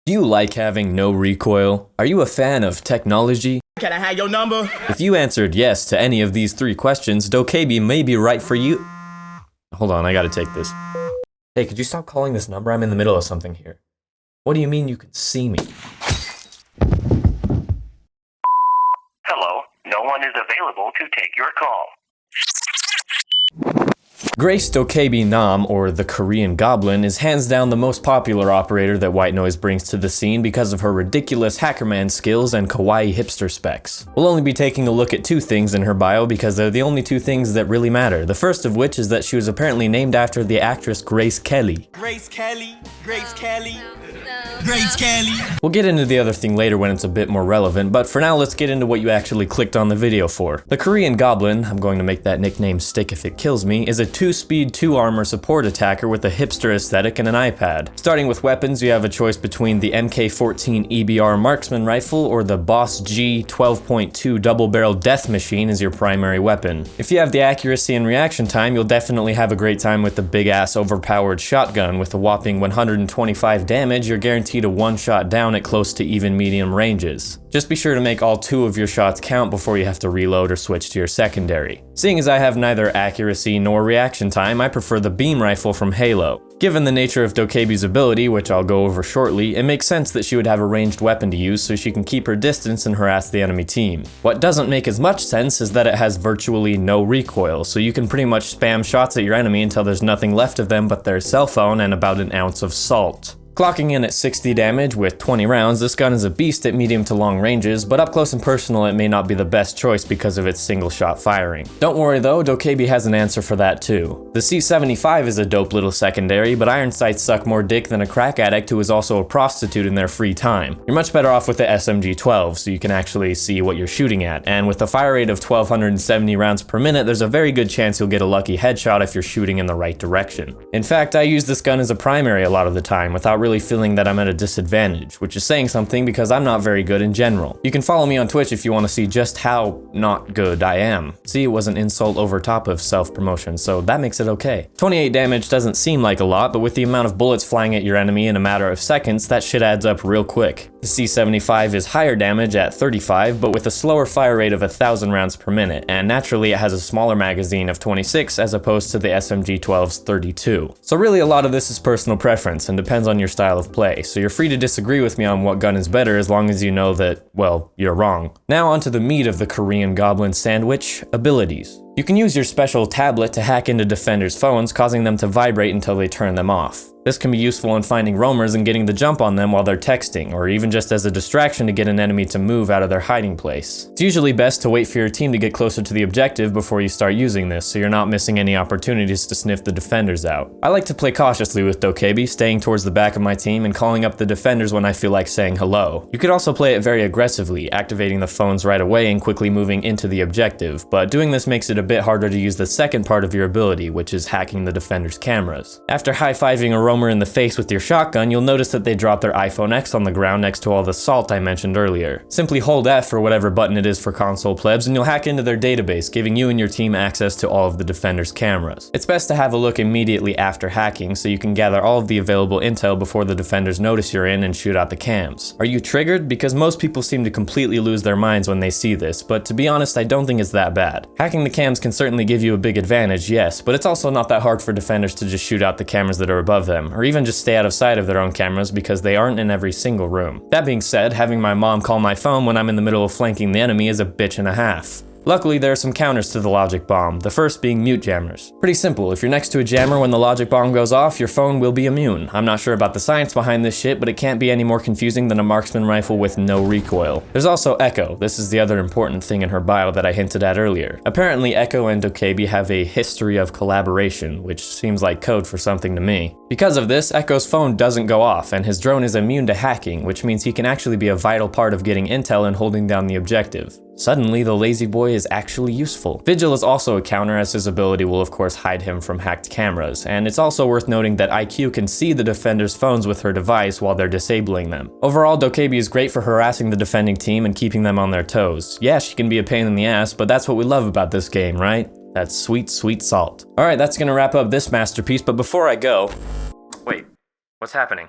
Do you like having no recoil? Are you a fan of technology? Can I have your number? If you answered yes to any of these 3 questions, Dokkaebi may be right for you. Hold on, I gotta take this. Hey, could you stop calling this number? I'm in the middle of something here. What do you mean you can see me? Hello, no one is available to take your call. Grace Dokkaebi Nam, or the Korean Goblin, is hands down the most popular operator that White Noise brings to the scene because of her ridiculous HackerMan skills and kawaii hipster specs. We'll only be taking a look at 2 things in her bio because they're the only 2 things that really matter. The first of which is that she was apparently named after the actress Grace Kelly. Grace Kelly, Grace Kelly, Grace Kelly. We'll get into the other thing later when it's a bit more relevant, but for now let's get into what you actually clicked on the video for. The Korean Goblin, I'm going to make that nickname stick if it kills me, is a 2-speed 2-armor support attacker with a hipster aesthetic and an iPad. Starting with weapons, you have a choice between the MK14 EBR marksman rifle or the Boss G 12.2 double-barrel death machine as your primary weapon. If you have the accuracy and reaction time, you'll definitely have a great time with the big-ass overpowered shotgun. With a whopping 125 damage, you're guaranteed a one-shot down at close to even medium ranges. Just be sure to make all 2 of your shots count before you have to reload or switch to your secondary. Seeing as I have neither accuracy nor reaction time, I prefer the beam rifle from Halo. Given the nature of Dokkaebi's ability, which I'll go over shortly, it makes sense that she would have a ranged weapon to use so she can keep her distance and harass the enemy team. What doesn't make as much sense is that it has virtually no recoil, so you can pretty much spam shots at your enemy until there's nothing left of them but their cell phone and about an ounce of salt. Clocking in at 60 damage with 20 rounds, this gun is a beast at medium to long ranges, but up close and personal it may not be the best choice because of its single shot firing. Don't worry though, Dokkaebi has an answer for that too. The C75 is a dope little secondary, but iron sights suck more dick than a crack addict who is also a prostitute in their free time. You're much better off with the SMG-12 so you can actually see what you're shooting at, and with a fire rate of 1270 rounds per minute, there's a very good chance you'll get a lucky headshot if you're shooting in the right direction. In fact, I use this gun as a primary a lot of the time without really feeling that I'm at a disadvantage, which is saying something because I'm not very good in general. You can follow me on Twitch if you want to see just how not good I am. See, it was an insult over top of self-promotion, so that makes it okay. 28 damage doesn't seem like a lot, but with the amount of bullets flying at your enemy in a matter of seconds, that shit adds up real quick. The C75 is higher damage at 35, but with a slower fire rate of 1,000 rounds per minute, and naturally it has a smaller magazine of 26 as opposed to the SMG-12's 32. So really a lot of this is personal preference and depends on your style of play, so you're free to disagree with me on what gun is better as long as you know that, well, you're wrong. Now onto the meat of the Korean Goblin sandwich, abilities. You can use your special tablet to hack into defenders' phones, causing them to vibrate until they turn them off. This can be useful in finding roamers and getting the jump on them while they're texting, or even just as a distraction to get an enemy to move out of their hiding place. It's usually best to wait for your team to get closer to the objective before you start using this, so you're not missing any opportunities to sniff the defenders out. I like to play cautiously with Dokkaebi, staying towards the back of my team and calling up the defenders when I feel like saying hello. You could also play it very aggressively, activating the phones right away and quickly moving into the objective, but doing this makes it a bit harder to use the second part of your ability, which is hacking the defender's cameras. After high-fiving a roamer in the face with your shotgun, you'll notice that they drop their iPhone X on the ground next to all the salt I mentioned earlier. Simply hold F or whatever button it is for console plebs and you'll hack into their database, giving you and your team access to all of the defender's cameras. It's best to have a look immediately after hacking so you can gather all of the available intel before the defenders notice you're in and shoot out the cams. Are you triggered? Because most people seem to completely lose their minds when they see this, but to be honest, I don't think it's that bad. Hacking the cams can certainly give you a big advantage, yes, but it's also not that hard for defenders to just shoot out the cameras that are above them, or even just stay out of sight of their own cameras because they aren't in every single room. That being said, having my mom call my phone when I'm in the middle of flanking the enemy is a bitch and a half. Luckily, there are some counters to the logic bomb, the first being mute jammers. Pretty simple, if you're next to a jammer when the logic bomb goes off, your phone will be immune. I'm not sure about the science behind this shit, but it can't be any more confusing than a marksman rifle with no recoil. There's also Echo. This is the other important thing in her bio that I hinted at earlier. Apparently, Echo and Dokkaebi have a history of collaboration, which seems like code for something to me. Because of this, Echo's phone doesn't go off, and his drone is immune to hacking, which means he can actually be a vital part of getting intel and holding down the objective. Suddenly, the lazy boy is actually useful. Vigil is also a counter, as his ability will of course hide him from hacked cameras, and it's also worth noting that IQ can see the defender's phones with her device while they're disabling them. Overall, Dokkaebi is great for harassing the defending team and keeping them on their toes. Yeah, she can be a pain in the ass, but that's what we love about this game, right? That's sweet, sweet salt. Alright, that's gonna wrap up this masterpiece, but before I go... Wait, what's happening?